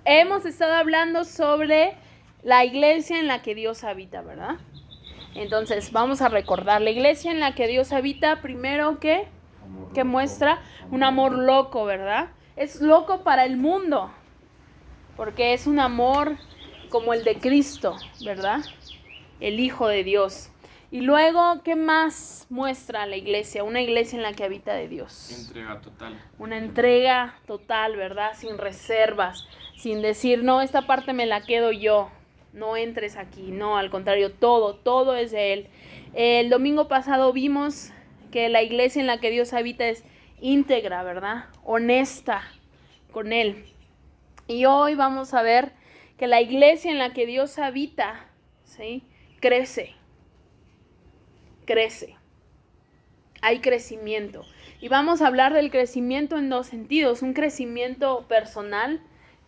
Hemos estado hablando sobre la iglesia en la que Dios habita, ¿verdad? Entonces, vamos a recordar la iglesia en la que Dios habita, primero que muestra un amor loco, ¿verdad? Es loco para el mundo, porque es un amor como el de Cristo, ¿verdad? El Hijo de Dios. Y luego, ¿qué más muestra la iglesia? Una iglesia en la que habita de Dios. Entrega total. Una entrega total, ¿verdad? Sin reservas, sin decir, no, esta parte me la quedo yo, no entres aquí. No, al contrario, todo es de Él. El domingo pasado vimos que la iglesia en la que Dios habita es íntegra, ¿verdad? Honesta con Él. Y hoy vamos a ver que la iglesia en la que Dios habita, ¿sí?, crece. Hay crecimiento. Y vamos a hablar del crecimiento en dos sentidos. Un crecimiento personal,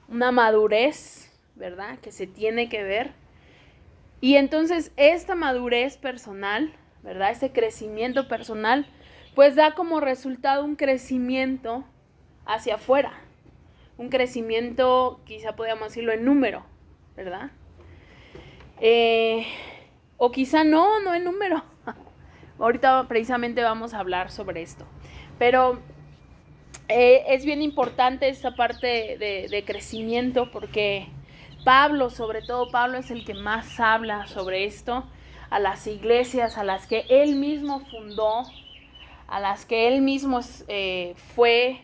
una madurez, ¿verdad?, que se tiene que ver. Y entonces esta madurez personal, ¿verdad?, este crecimiento personal, pues da como resultado un crecimiento hacia afuera. Un crecimiento, quizá podríamos decirlo en número, ¿verdad? O quizá no en número. Ahorita precisamente vamos a hablar sobre esto. Pero es bien importante esta parte de crecimiento, porque Pablo, sobre todo Pablo, es el que más habla sobre esto a las iglesias a las que él mismo fundó, a las que él mismo fue,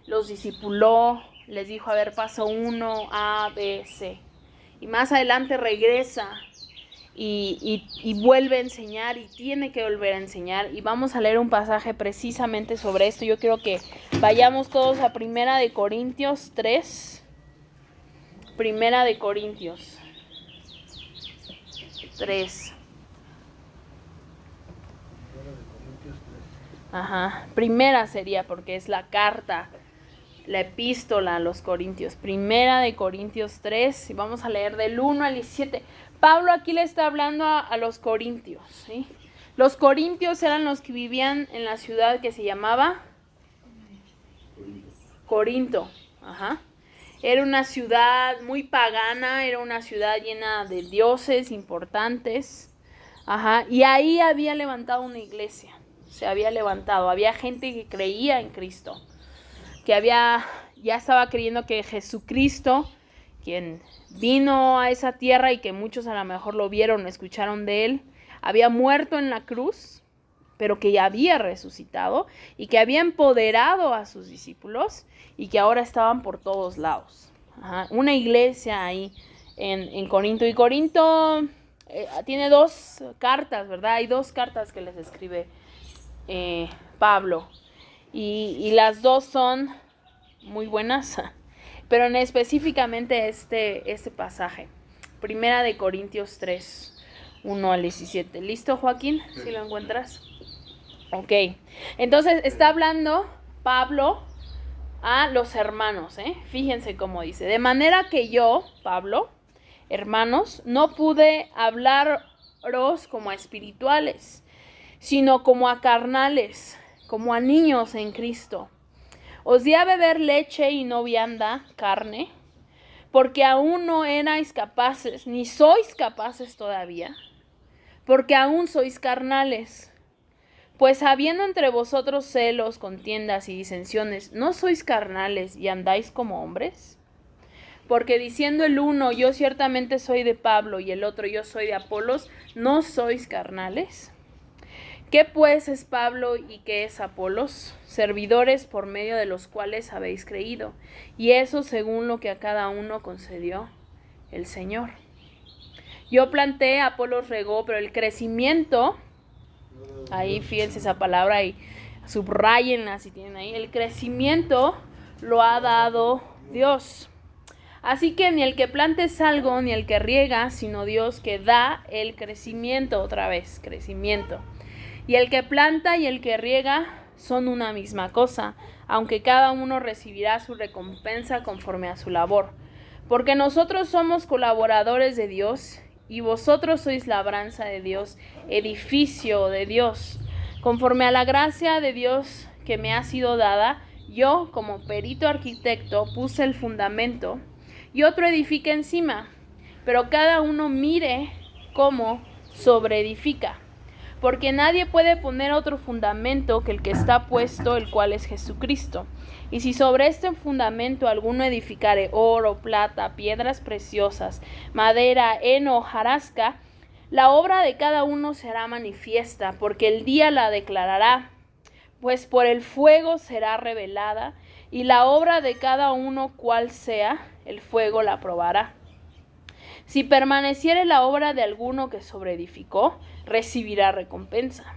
los discipuló, les dijo, a ver, paso 1, A, B, C. Y más adelante regresa y vuelve a enseñar, y tiene que volver a enseñar. Y vamos a leer un pasaje precisamente sobre esto. Yo quiero que vayamos todos a Primera de Corintios 3. Primera de Corintios 3. Ajá, primera sería porque es la carta, la epístola a los Corintios. Primera de Corintios 3, y vamos a leer del 1 al 17. Pablo aquí le está hablando a los corintios, ¿sí? Los corintios eran los que vivían en la ciudad que se llamaba Corinto. Ajá. Era una ciudad muy pagana, era una ciudad llena de dioses importantes. Ajá. Y ahí había levantado una iglesia. Se había levantado. Había gente que creía en Cristo, que ya estaba creyendo que Jesucristo, quien vino a esa tierra y que muchos a lo mejor lo vieron o escucharon de él, había muerto en la cruz, pero que ya había resucitado y que había empoderado a sus discípulos y que ahora estaban por todos lados. Ajá. Una iglesia ahí en Corinto. Y Corinto tiene 2 cartas, ¿verdad? Hay 2 cartas que les escribe Pablo. Y las 2 son muy buenas, pero en específicamente este pasaje. Primera de Corintios 3, 1 al 17. ¿Listo, Joaquín? Sí. ¿Si lo encuentras? Ok. Entonces está hablando Pablo a los hermanos, Fíjense cómo dice. De manera que yo, Pablo, hermanos, no pude hablaros como a espirituales, sino como a carnales, como a niños en Cristo. Os di a beber leche y no vianda, carne, porque aún no erais capaces, ni sois capaces todavía, porque aún sois carnales. Pues habiendo entre vosotros celos, contiendas y disensiones, ¿no sois carnales y andáis como hombres? Porque diciendo el uno, yo ciertamente soy de Pablo, y el otro, yo soy de Apolos, ¿no sois carnales? ¿Qué pues es Pablo y qué es Apolos? Servidores por medio de los cuales habéis creído, y eso según lo que a cada uno concedió el Señor. Yo planté, Apolos regó, pero el crecimiento, ahí fíjense esa palabra y subrayenla si tienen ahí, el crecimiento lo ha dado Dios. Así que ni el que planta es algo, ni el que riega, sino Dios que da el crecimiento. Otra vez, crecimiento. Y el que planta y el que riega son una misma cosa, aunque cada uno recibirá su recompensa conforme a su labor. Porque nosotros somos colaboradores de Dios, y vosotros sois labranza de Dios, edificio de Dios. Conforme a la gracia de Dios que me ha sido dada, Yo, como perito arquitecto, puse el fundamento y otro edifica encima, pero cada uno mire cómo sobreedifica. Porque nadie puede poner otro fundamento que el que está puesto, el cual es Jesucristo. Y si sobre este fundamento alguno edificare oro, plata, piedras preciosas, madera, heno, hojarasca, la obra de cada uno será manifiesta, porque el día la declarará, pues por el fuego será revelada, y la obra de cada uno cual sea, el fuego la probará. Si permaneciere la obra de alguno que sobreedificó, recibirá recompensa.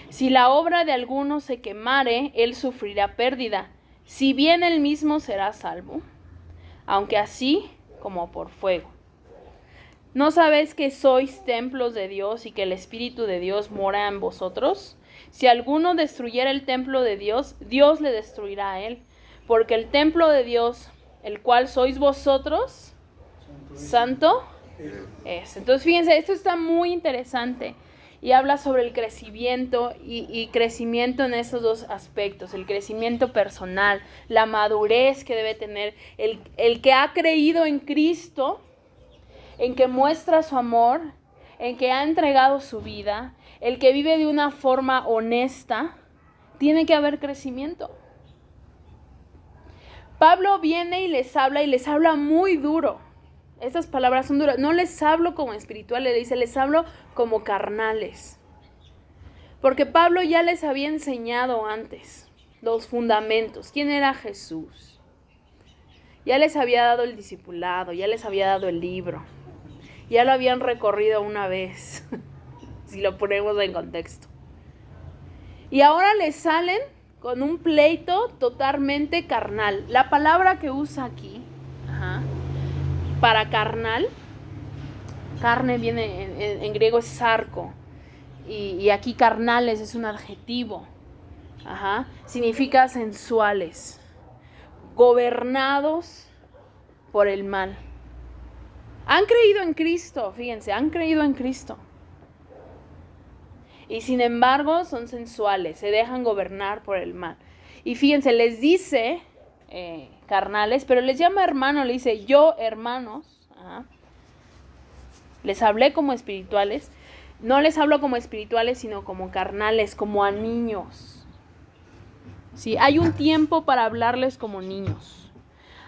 Si la obra de alguno se quemare, él sufrirá pérdida, si bien él mismo será salvo, aunque así como por fuego. ¿No sabéis que sois templos de Dios y que el Espíritu de Dios mora en vosotros? Si alguno destruyera el templo de Dios, Dios le destruirá a él, porque el templo de Dios, el cual sois vosotros, santo es. Entonces fíjense, esto está muy interesante y habla sobre el crecimiento y crecimiento en estos dos aspectos, el crecimiento personal, la madurez que debe tener el que ha creído en Cristo, en que muestra su amor, en que ha entregado su vida, el que vive de una forma honesta. Tiene que haber crecimiento. Pablo viene y les habla muy duro. Estas palabras son duras. No les hablo como espirituales, les hablo como carnales. Porque Pablo ya les había enseñado antes los fundamentos. ¿Quién era Jesús? Ya les había dado el discipulado, ya les había dado el libro. Ya lo habían recorrido una vez, si lo ponemos en contexto. Y ahora les salen con un pleito totalmente carnal. La palabra que usa aquí, para carnal, carne viene en griego es sarco, y aquí carnales es un adjetivo, significa sensuales, gobernados por el mal. Han creído en Cristo, fíjense, han creído en Cristo. Y sin embargo son sensuales, se dejan gobernar por el mal. Y fíjense, les dice carnales, pero les llama hermano, le dice yo hermanos. Les hablé como espirituales. No les hablo como espirituales, sino como carnales, como a niños. ¿Sí? Hay un tiempo para hablarles como niños.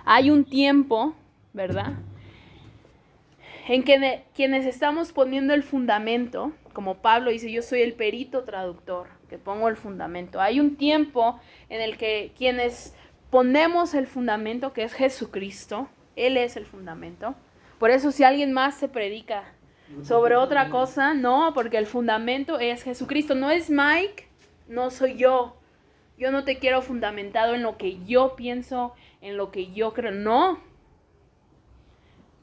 Hay un tiempo, ¿verdad?, en que quienes estamos poniendo el fundamento, como Pablo dice, yo soy el perito traductor, que pongo el fundamento. Hay un tiempo en el que quienes ponemos el fundamento, que es Jesucristo, Él es el fundamento. Por eso si alguien más se predica sobre otra cosa, no, porque el fundamento es Jesucristo. No es Mike, no soy yo. Yo no te quiero fundamentado en lo que yo pienso, en lo que yo creo. No,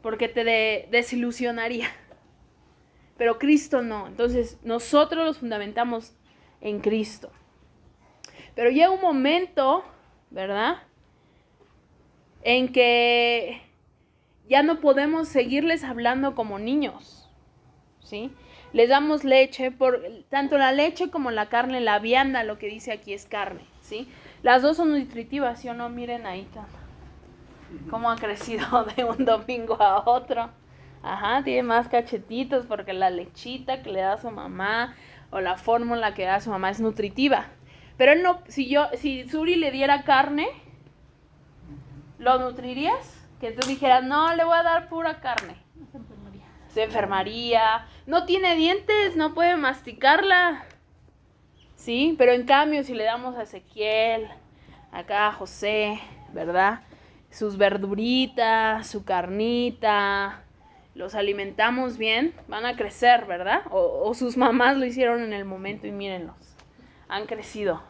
porque te desilusionaría. Pero Cristo no. Entonces nosotros los fundamentamos en Cristo. Pero llega un momento, ¿verdad?, en que ya no podemos seguirles hablando como niños, ¿sí? Les damos leche, tanto la leche como la carne, la vianda, lo que dice aquí es carne, ¿sí? Las dos son nutritivas, ¿sí o no? Miren ahí cómo ha crecido de un domingo a otro. Tiene más cachetitos porque la lechita que le da a su mamá o la fórmula que da a su mamá es nutritiva. Pero él no, si Suri le diera carne, ¿lo nutrirías? Que tú dijeras, no, le voy a dar pura carne. Se enfermaría. No tiene dientes, no puede masticarla. ¿Sí? Pero en cambio, si le damos a Ezequiel, acá a José, ¿verdad?, sus verduritas, su carnita, los alimentamos bien, van a crecer, ¿verdad? O sus mamás lo hicieron en el momento y mírenlos, han crecido,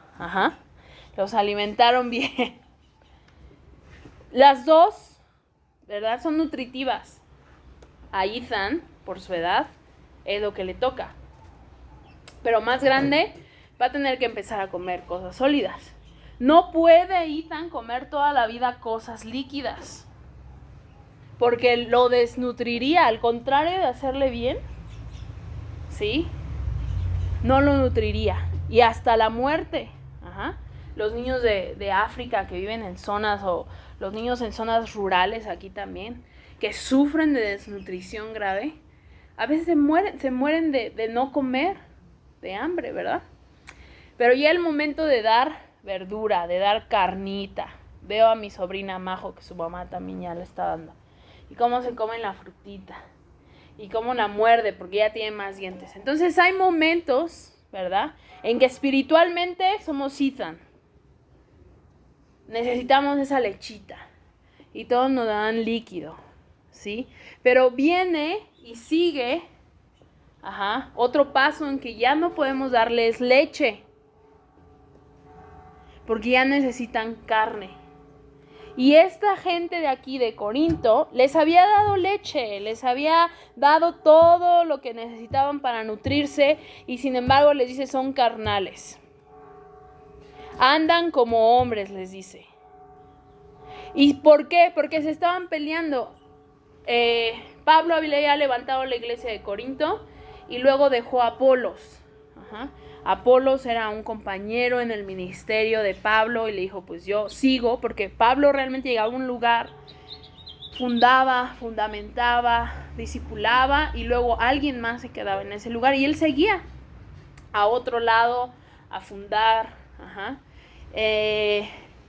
los alimentaron bien. Las dos, ¿verdad?, son nutritivas. A Ethan, por su edad, es lo que le toca. Pero más grande, va a tener que empezar a comer cosas sólidas. No puede Ethan comer toda la vida cosas líquidas, porque lo desnutriría, al contrario de hacerle bien, ¿sí?, no lo nutriría. Y hasta la muerte, los niños de África que viven en zonas, o los niños en zonas rurales aquí también, que sufren de desnutrición grave, a veces se mueren de no comer, de hambre, ¿verdad? Pero ya el momento de dar verdura, de dar carnita. Veo a mi sobrina Majo, que su mamá también ya le está dando. Y cómo se come la frutita. Y cómo la muerde, porque ya tiene más dientes. Entonces hay momentos, ¿verdad?, en que espiritualmente somos Ethan. Necesitamos esa lechita. Y todos nos dan líquido, ¿sí? Pero viene y sigue, otro paso en que ya no podemos darles leche. Porque ya necesitan carne. Y esta gente de aquí de Corinto les había dado leche, les había dado todo lo que necesitaban para nutrirse, y sin embargo les dice, son carnales. Andan como hombres, les dice. ¿Y por qué? Porque se estaban peleando. Pablo había levantado la iglesia de Corinto y luego dejó a Apolos. Apolos era un compañero en el ministerio de Pablo y le dijo, pues yo sigo, porque Pablo realmente llegaba a un lugar, fundamentaba, discipulaba, y luego alguien más se quedaba en ese lugar y él seguía a otro lado a fundar,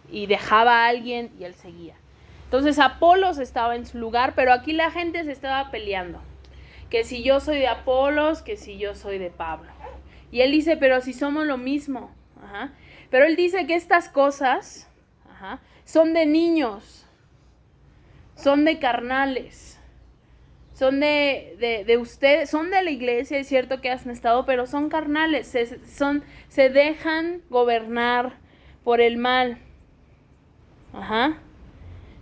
y dejaba a alguien y él seguía. Entonces Apolos estaba en su lugar, pero aquí la gente se estaba peleando, que si yo soy de Apolos, que si yo soy de Pablo. Y él dice, pero si somos lo mismo. Pero él dice que estas cosas son de niños, son de carnales, son de ustedes, son de la iglesia, es cierto que han estado, pero son carnales, se dejan gobernar por el mal.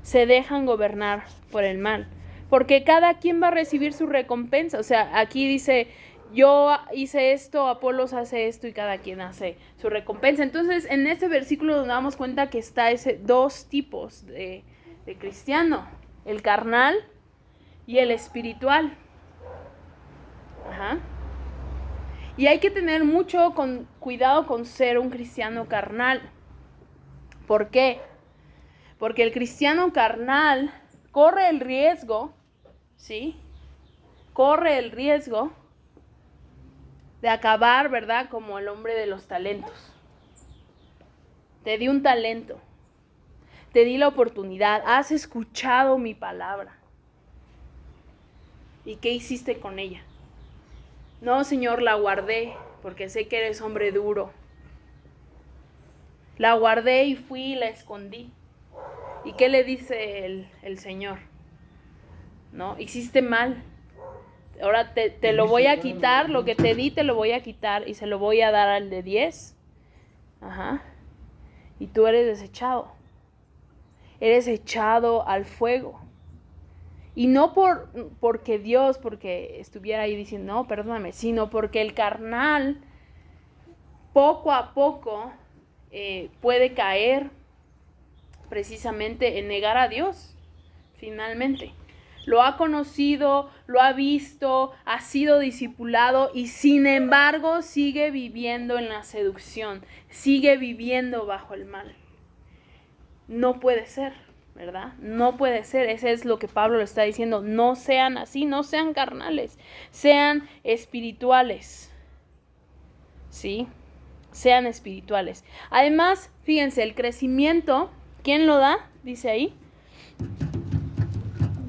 Se dejan gobernar por el mal. Porque cada quien va a recibir su recompensa. O sea, aquí dice, yo hice esto, Apolos hace esto, y cada quien hace su recompensa. Entonces, en este versículo nos damos cuenta que está dos tipos de cristiano: el carnal y el espiritual. Y hay que tener mucho cuidado con ser un cristiano carnal. ¿Por qué? Porque el cristiano carnal corre el riesgo, ¿sí? Corre el riesgo de acabar, ¿verdad?, como el hombre de los talentos. Te di un talento, te di la oportunidad, has escuchado mi palabra. ¿Y qué hiciste con ella? No, Señor, la guardé porque sé que eres hombre duro. La guardé y fui y la escondí. ¿Y qué le dice el Señor? ¿No? Hiciste mal. Ahora te lo voy a quitar, lo que te di te lo voy a quitar y se lo voy a dar al de 10. Y tú eres desechado. Eres echado al fuego. Y no porque Dios, porque estuviera ahí diciendo, no, perdóname, sino porque el carnal poco a poco puede caer precisamente en negar a Dios, finalmente. Lo ha conocido, lo ha visto, ha sido discipulado y sin embargo sigue viviendo en la seducción, sigue viviendo bajo el mal. No puede ser, ¿verdad? No puede ser. Eso es lo que Pablo le está diciendo. No sean así, no sean carnales, sean espirituales. ¿Sí? Sean espirituales. Además, fíjense, el crecimiento, ¿quién lo da? Dice ahí.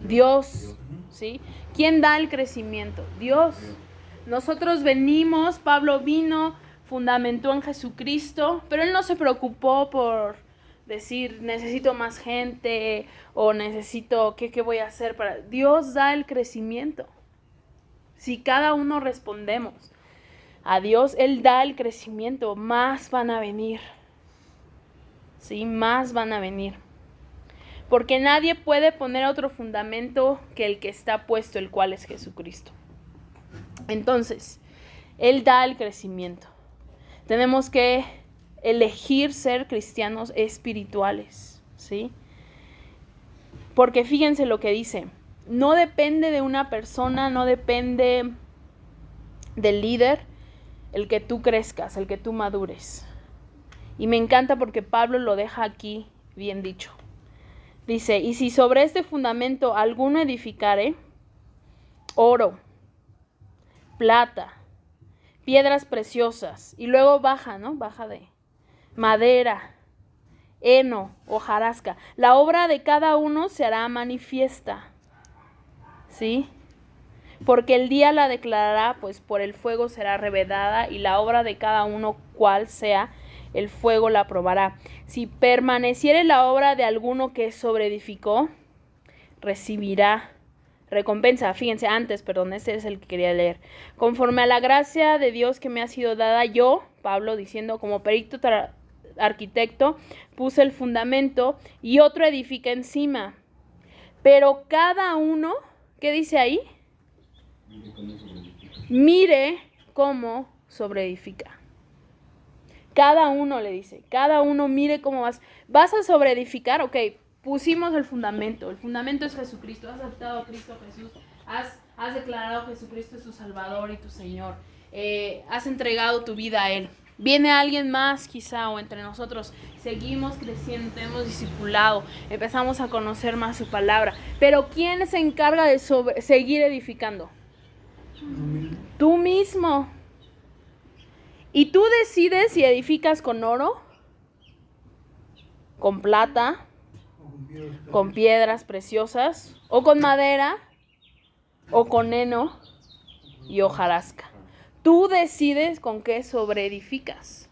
Dios, ¿sí? ¿Quién da el crecimiento? Dios. Nosotros venimos, Pablo vino, fundamentó en Jesucristo, pero él no se preocupó por decir, necesito más gente, o necesito, ¿qué voy a hacer para...? Dios da el crecimiento. Si cada uno respondemos a Dios, Él da el crecimiento, más van a venir. Sí, más van a venir. Porque nadie puede poner otro fundamento que el que está puesto, el cual es Jesucristo. Entonces, Él da el crecimiento. Tenemos que elegir ser cristianos espirituales, ¿sí? Porque fíjense lo que dice. No depende de una persona, no depende del líder, el que tú crezcas, el que tú madures. Y me encanta porque Pablo lo deja aquí bien dicho. Dice, y si sobre este fundamento alguno edificare, oro, plata, piedras preciosas, y luego baja, ¿no? Baja de madera, heno, hojarasca. La obra de cada uno se hará manifiesta, ¿sí? Porque el día la declarará, pues por el fuego será revelada, y la obra de cada uno cual sea, el fuego la probará. Si permaneciere la obra de alguno que sobreedificó, recibirá recompensa. Fíjense, este es el que quería leer. Conforme a la gracia de Dios que me ha sido dada, yo, Pablo, diciendo, como perito arquitecto, puse el fundamento y otro edifica encima. Pero cada uno, ¿qué dice ahí? Mire cómo sobreedifica. Cada uno le dice, cada uno mire cómo vas a sobreedificar. Ok, pusimos el fundamento es Jesucristo, has aceptado a Cristo Jesús, has declarado a Jesucristo es tu Salvador y tu Señor, has entregado tu vida a Él. Viene alguien más quizá, o entre nosotros seguimos creciendo, tenemos discipulado, empezamos a conocer más su palabra, pero ¿quién se encarga de seguir edificando? Tú mismo. Y tú decides si edificas con oro, con plata, con piedras preciosas, o con madera, o con heno y hojarasca. Tú decides con qué sobreedificas.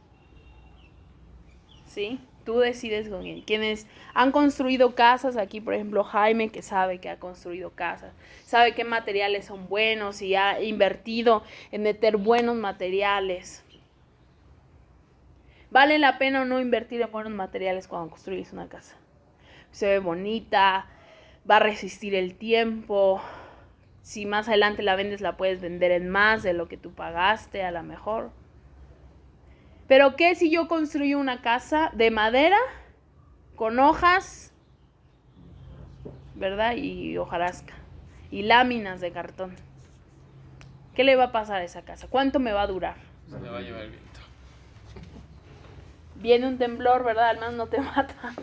¿Sí? Tú decides con quién. Quienes han construido casas, aquí por ejemplo Jaime, que sabe que ha construido casas, sabe qué materiales son buenos y ha invertido en meter buenos materiales. ¿Vale la pena o no invertir en buenos materiales cuando construyes una casa? Se ve bonita, va a resistir el tiempo. Si más adelante la vendes, la puedes vender en más de lo que tú pagaste, a lo mejor. Pero ¿qué si yo construyo una casa de madera, con hojas, ¿verdad? Y hojarasca, y láminas de cartón. ¿Qué le va a pasar a esa casa? ¿Cuánto me va a durar? Se le va a llevar el viento. Viene un temblor, ¿verdad? Al menos no te mata,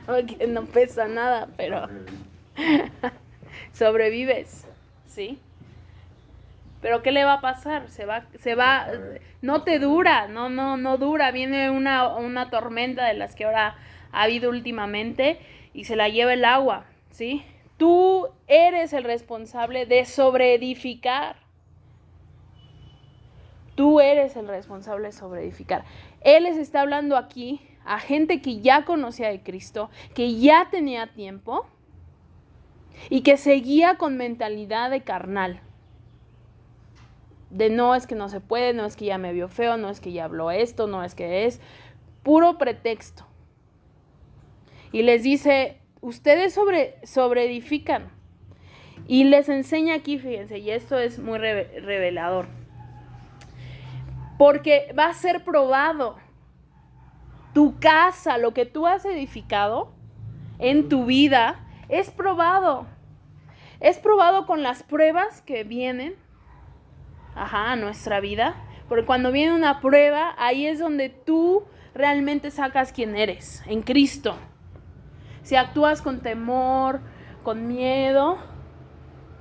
porque no pesa nada, pero sobrevives, ¿sí? Pero ¿qué le va a pasar? Se va, no te dura, no dura. Viene una tormenta de las que ahora ha habido últimamente y se la lleva el agua, ¿sí? Tú eres el responsable de sobreedificar. Tú eres el responsable de sobreedificar. Él les está hablando aquí a gente que ya conocía de Cristo, que ya tenía tiempo y que seguía con mentalidad de carnal. De no es que no se puede, no es que ya me vio feo, no es que ya habló esto, no es que es puro pretexto. Y les dice, ustedes sobreedifican. Y les enseña aquí, fíjense, y esto es muy revelador. Porque va a ser probado. Tu casa, lo que tú has edificado en tu vida, es probado. Es probado con las pruebas que vienen a nuestra vida. Porque cuando viene una prueba, ahí es donde tú realmente sacas quién eres, en Cristo. Si actúas con temor, con miedo,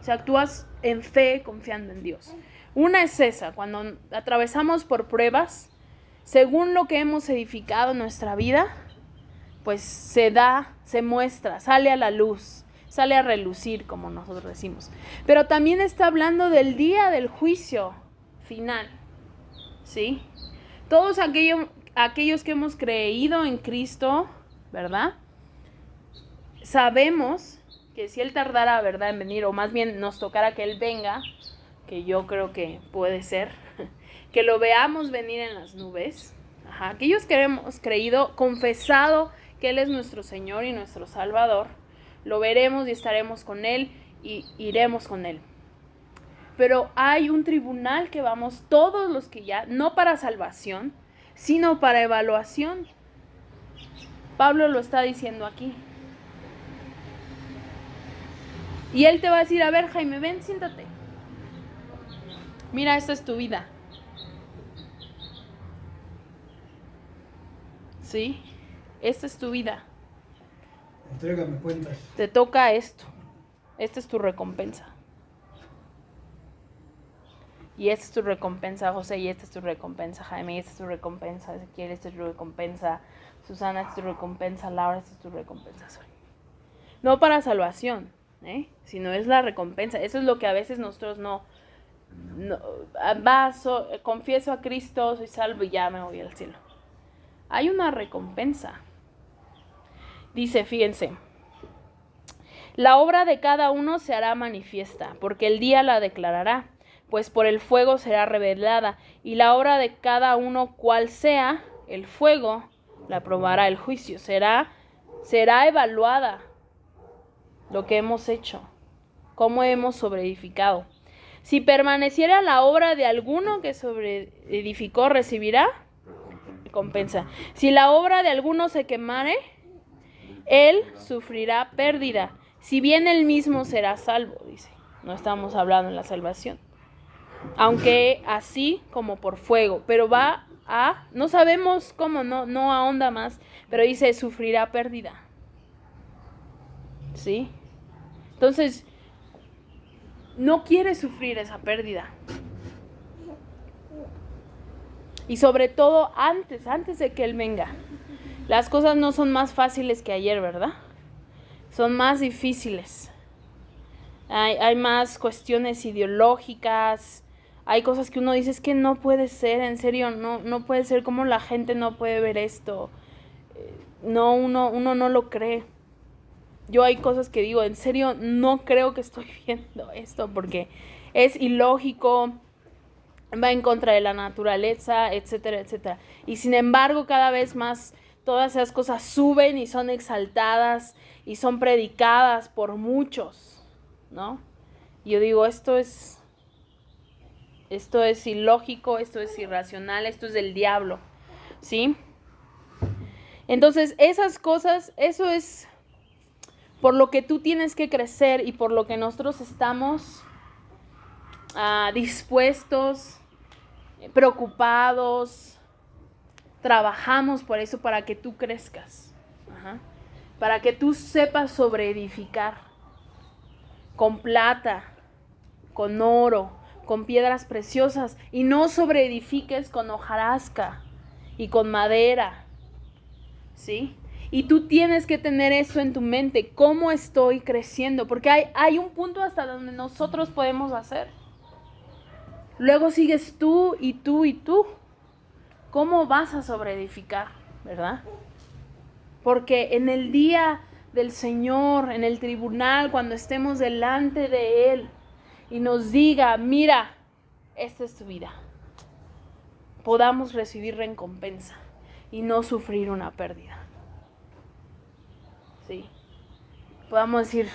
si actúas en fe, confiando en Dios. Una es esa, cuando atravesamos por pruebas, según lo que hemos edificado en nuestra vida, pues se muestra, sale a la luz, sale a relucir, como nosotros decimos. Pero también está hablando del día del juicio final, ¿sí? Todos aquellos que hemos creído en Cristo, ¿verdad? Sabemos que si Él tardara, ¿verdad?, en venir, o más bien nos tocara que Él venga, que yo creo que puede ser, que lo veamos venir en las nubes. Aquellos que hemos creído, confesado que Él es nuestro Señor y nuestro Salvador, lo veremos y estaremos con Él y iremos con Él. Pero hay un tribunal que vamos todos los que ya, no para salvación, sino para evaluación. Pablo lo está diciendo aquí. Y él te va a decir, a ver, Jaime, ven, siéntate. Mira, esta es tu vida. ¿sí? Esta es tu vida. Entrégame cuentas. Te toca esto. Esta es tu recompensa. Y esta es tu recompensa, José, y esta es tu recompensa, Jaime, y esta es tu recompensa, Ezequiel, esta es tu recompensa, Susana, esta es tu recompensa, Laura, esta es tu recompensa. No para salvación, sino es la recompensa. Eso es lo que a veces nosotros confieso a Cristo, soy salvo y ya me voy al cielo. Hay una recompensa. Dice, fíjense, la obra de cada uno se hará manifiesta, porque el día la declarará, pues por el fuego será revelada, y la obra de cada uno cual sea, el fuego la probará, el juicio será evaluada lo que hemos hecho, cómo hemos sobreedificado. Si permaneciera la obra de alguno que sobreedificó, recibirá recompensa. Si la obra de alguno se quemare, él sufrirá pérdida, si bien él mismo será salvo, dice. No estamos hablando en la salvación. Aunque así como por fuego, pero no sabemos cómo, no ahonda más, pero dice, sufrirá pérdida. ¿Sí? Entonces, no quiere sufrir esa pérdida. Y sobre todo antes de que Él venga. Las cosas no son más fáciles que ayer, ¿verdad? Son más difíciles. Hay más cuestiones ideológicas. Hay cosas que uno dice, es que no puede ser, en serio, no puede ser, como la gente no puede ver esto. Uno no lo cree. Yo hay cosas que digo, en serio, no creo que estoy viendo esto porque es ilógico, va en contra de la naturaleza, etcétera, etcétera. Y sin embargo, cada vez más todas esas cosas suben y son exaltadas y son predicadas por muchos, ¿no? Y yo digo, esto es ilógico, esto es irracional, esto es del diablo, ¿sí? Entonces, esas cosas, eso es por lo que tú tienes que crecer y por lo que nosotros estamos dispuestos, preocupados, trabajamos por eso, para que tú crezcas. Para que tú sepas sobreedificar con plata, con oro, con piedras preciosas, y no sobreedifiques con hojarasca y con madera, ¿sí? Y tú tienes que tener eso en tu mente, ¿cómo estoy creciendo? Porque hay un punto hasta donde nosotros podemos hacer. Luego sigues tú y tú y tú. ¿Cómo vas a sobreedificar, verdad? Porque en el día del Señor, en el tribunal, cuando estemos delante de Él y nos diga, mira, esta es tu vida, podamos recibir recompensa y no sufrir una pérdida. Sí. Podamos decir,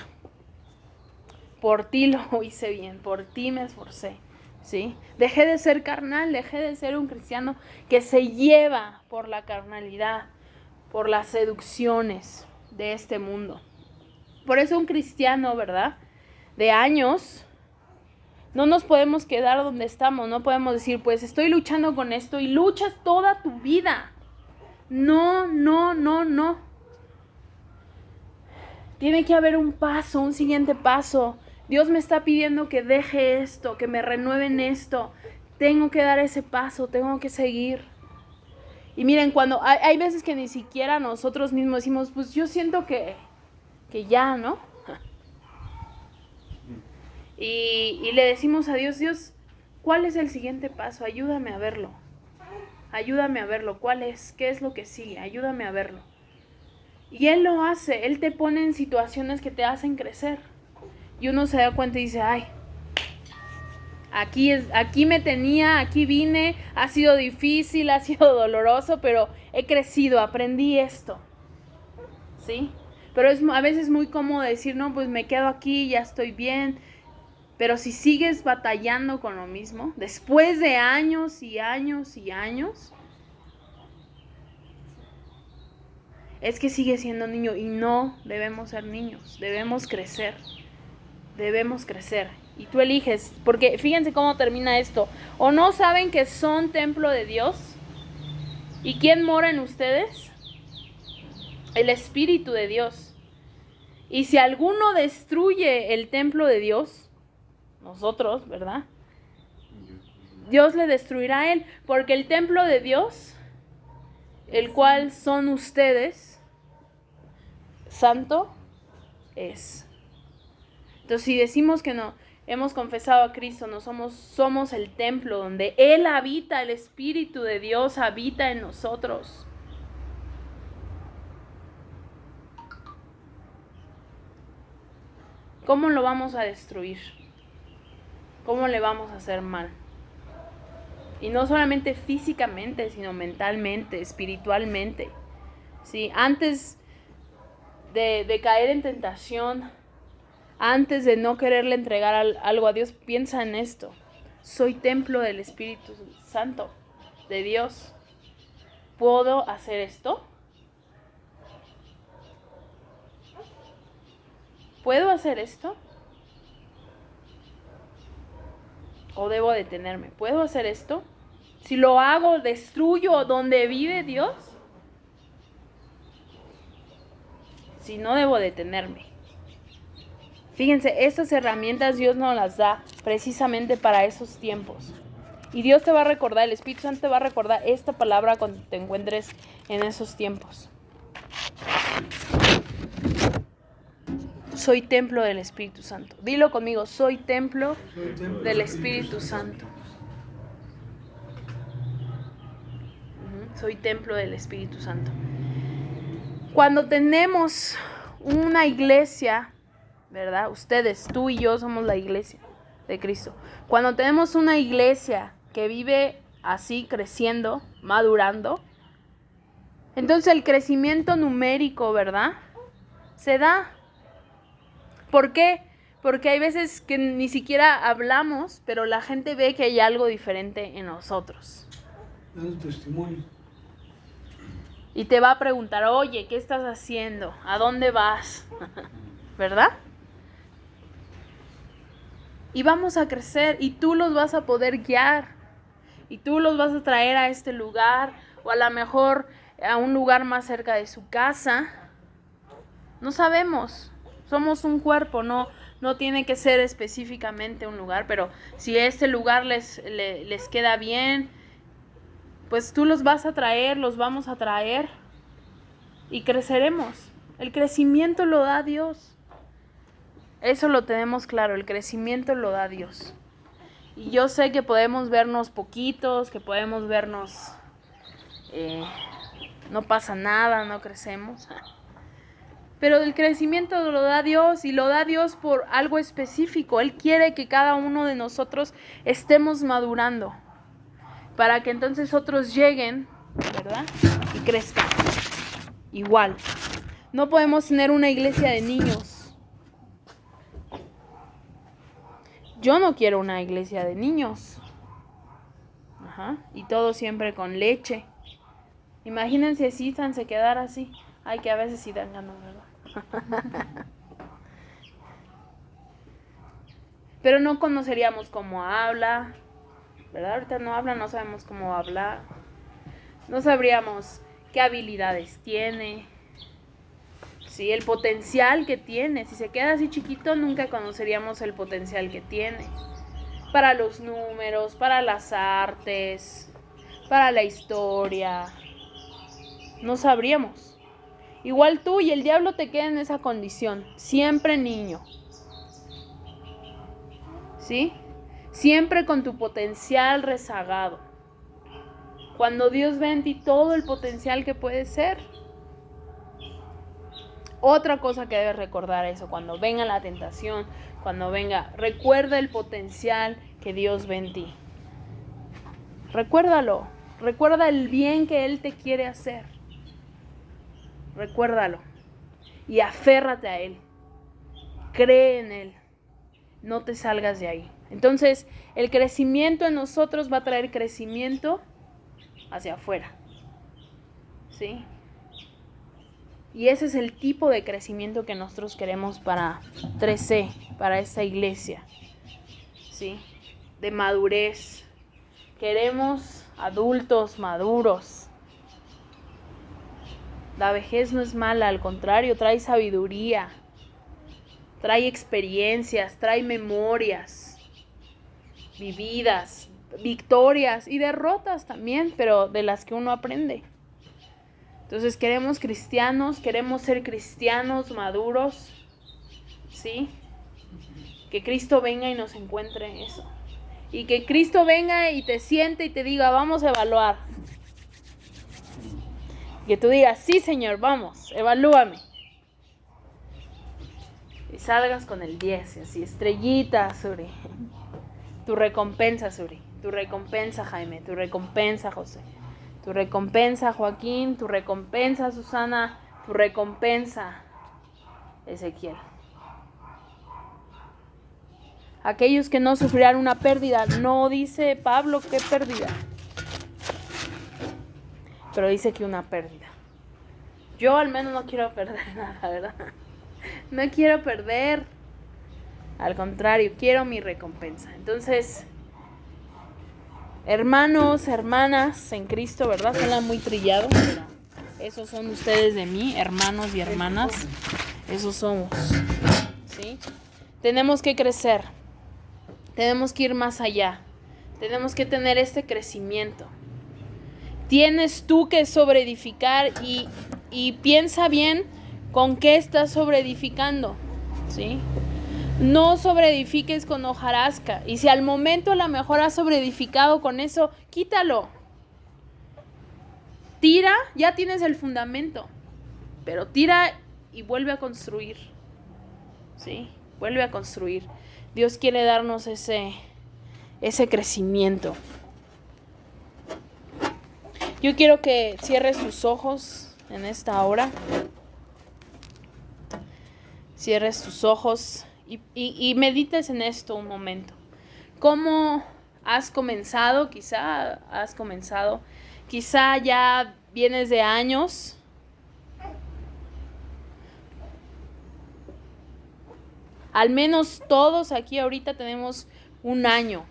por ti lo hice bien, por ti me esforcé. ¿Sí? Dejé de ser carnal, dejé de ser un cristiano que se lleva por la carnalidad, por las seducciones de este mundo. Por eso un cristiano, ¿verdad?, de años, no nos podemos quedar donde estamos, no podemos decir, pues estoy luchando con esto, y luchas toda tu vida. No. Tiene que haber un paso, un siguiente paso. Dios me está pidiendo que deje esto, que me renueve en esto. Tengo que dar ese paso, tengo que seguir. Y miren, cuando hay veces que ni siquiera nosotros mismos decimos, pues yo siento que ya, ¿no? Y le decimos a Dios, Dios, ¿cuál es el siguiente paso? Ayúdame a verlo. Ayúdame a verlo. ¿Cuál es? ¿Qué es lo que sigue? Ayúdame a verlo. Y Él lo hace. Él te pone en situaciones que te hacen crecer. Y uno se da cuenta y dice, ay, aquí me tenía, aquí vine, ha sido difícil, ha sido doloroso, pero he crecido, aprendí esto. ¿Sí? Pero es a veces muy cómodo decir, no, pues me quedo aquí, ya estoy bien. Pero si sigues batallando con lo mismo, después de años y años y años, es que sigue siendo niño, y no debemos ser niños, debemos crecer. Debemos crecer. Y tú eliges, porque fíjense cómo termina esto. ¿O no saben que son templo de Dios? ¿Y quién mora en ustedes? el Espíritu de Dios. Y si alguno destruye el templo de Dios, nosotros, ¿verdad? Dios le destruirá a él, porque el templo de Dios, el cual son ustedes, santo es. Entonces, si decimos que no hemos confesado a Cristo, no somos el templo donde Él habita, el Espíritu de Dios habita en nosotros. ¿Cómo lo vamos a destruir? ¿Cómo le vamos a hacer mal? Y no solamente físicamente, sino mentalmente, espiritualmente. ¿Sí? Antes de caer en tentación, antes de no quererle entregar algo a Dios, piensa en esto. Soy templo del Espíritu Santo, de Dios. ¿Puedo hacer esto? ¿Puedo hacer esto? ¿O debo detenerme? ¿Puedo hacer esto? Si lo hago, ¿destruyo donde vive Dios? Si no, debo detenerme. Fíjense, estas herramientas Dios nos las da precisamente para esos tiempos. Y Dios te va a recordar, el Espíritu Santo te va a recordar esta palabra cuando te encuentres en esos tiempos. Soy templo del Espíritu Santo. Dilo conmigo, soy templo del Espíritu Santo. Soy templo del Espíritu Santo. Cuando tenemos una iglesia, ¿verdad? Ustedes, tú y yo somos la iglesia de Cristo. Cuando tenemos una iglesia que vive así, creciendo, madurando, entonces el crecimiento numérico, ¿verdad? Se da. ¿Por qué? Porque hay veces que ni siquiera hablamos, pero la gente ve que hay algo diferente en nosotros. Dando testimonio. Y te va a preguntar, oye, ¿qué estás haciendo? ¿A dónde vas? ¿Verdad? Y vamos a crecer y tú los vas a poder guiar. Y tú los vas a traer a este lugar o a lo mejor a un lugar más cerca de su casa. No sabemos. Somos un cuerpo, no tiene que ser específicamente un lugar, pero si este lugar les queda bien, pues tú los vas a traer, los vamos a traer y creceremos. El crecimiento lo da Dios. Eso lo tenemos claro, el crecimiento lo da Dios. Y yo sé que podemos vernos poquitos, que podemos vernos, no pasa nada, no crecemos. Pero el crecimiento lo da Dios y lo da Dios por algo específico. Él quiere que cada uno de nosotros estemos madurando para que entonces otros lleguen, ¿verdad? Y crezcan. Igual. No podemos tener una iglesia de niños. Yo no quiero una iglesia de niños. Y todo siempre con leche. Imagínense si Ethan se quedara así. Ay, que a veces sí dan ganas, ¿verdad? Pero no conoceríamos cómo habla, ¿verdad? Ahorita no habla, no sabemos cómo hablar. No sabríamos qué habilidades tiene. Sí, el potencial que tiene. Si se queda así chiquito, nunca conoceríamos el potencial que tiene. Para los números, para las artes, para la historia. No sabríamos. Igual tú y el diablo te queda en esa condición. Siempre niño. ¿Sí? Siempre con tu potencial rezagado. Cuando Dios ve en ti todo el potencial que puede ser. Otra cosa que debes recordar eso, cuando venga la tentación, cuando venga, recuerda el potencial que Dios ve en ti. Recuérdalo, recuerda el bien que Él te quiere hacer. Recuérdalo y aférrate a Él. Cree en Él, no te salgas de ahí. Entonces, el crecimiento en nosotros va a traer crecimiento hacia afuera. ¿Sí? Y ese es el tipo de crecimiento que nosotros queremos para 3C, para esta iglesia. ¿Sí? De madurez. Queremos adultos maduros. La vejez no es mala, al contrario, trae sabiduría, trae experiencias, trae memorias vividas, victorias y derrotas también, pero de las que uno aprende. Entonces queremos ser cristianos maduros, ¿sí? Que Cristo venga y nos encuentre eso. Y que Cristo venga y te siente y te diga, vamos a evaluar. Que tú digas, sí, Señor, vamos, evalúame. Y salgas con el 10, así, estrellita, Suri. Tu recompensa, Suri. Tu recompensa, Jaime. Tu recompensa, José. Tu recompensa, Joaquín. Tu recompensa, Susana. Tu recompensa, Ezequiel. Aquellos que no sufrirán una pérdida. No dice Pablo qué pérdida, pero dice que una pérdida. Yo al menos no quiero perder nada, ¿verdad? No quiero perder. Al contrario, quiero mi recompensa. Entonces, hermanos, hermanas en Cristo, ¿verdad? Suena muy trillado, pero esos son ustedes de mí, hermanos y hermanas. Esos somos, ¿sí? Tenemos que crecer. Tenemos que ir más allá. Tenemos que tener este crecimiento. Tienes tú que sobreedificar y piensa bien con qué estás sobreedificando, ¿sí? No sobreedifiques con hojarasca. Y si al momento a lo mejor has sobreedificado con eso, quítalo. Tira, ya tienes el fundamento. Pero tira y vuelve a construir, ¿sí? Vuelve a construir. Dios quiere darnos ese crecimiento. Yo quiero que cierres tus ojos en esta hora. Cierres tus ojos y medites en esto un momento. ¿Cómo has comenzado? Quizá ya vienes de años. Al menos todos aquí ahorita tenemos un año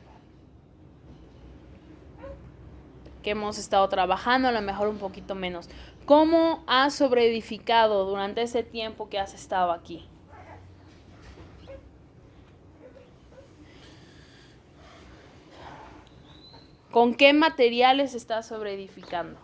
que hemos estado trabajando, a lo mejor un poquito menos. ¿Cómo has sobreedificado durante ese tiempo que has estado aquí? ¿Con qué materiales estás sobreedificando?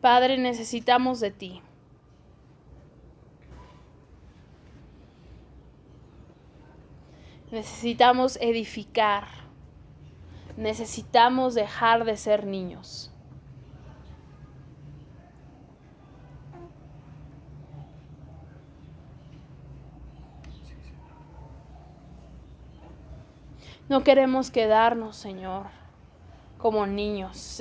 Padre, necesitamos de ti. Necesitamos edificar. Necesitamos dejar de ser niños. No queremos quedarnos, Señor, como niños.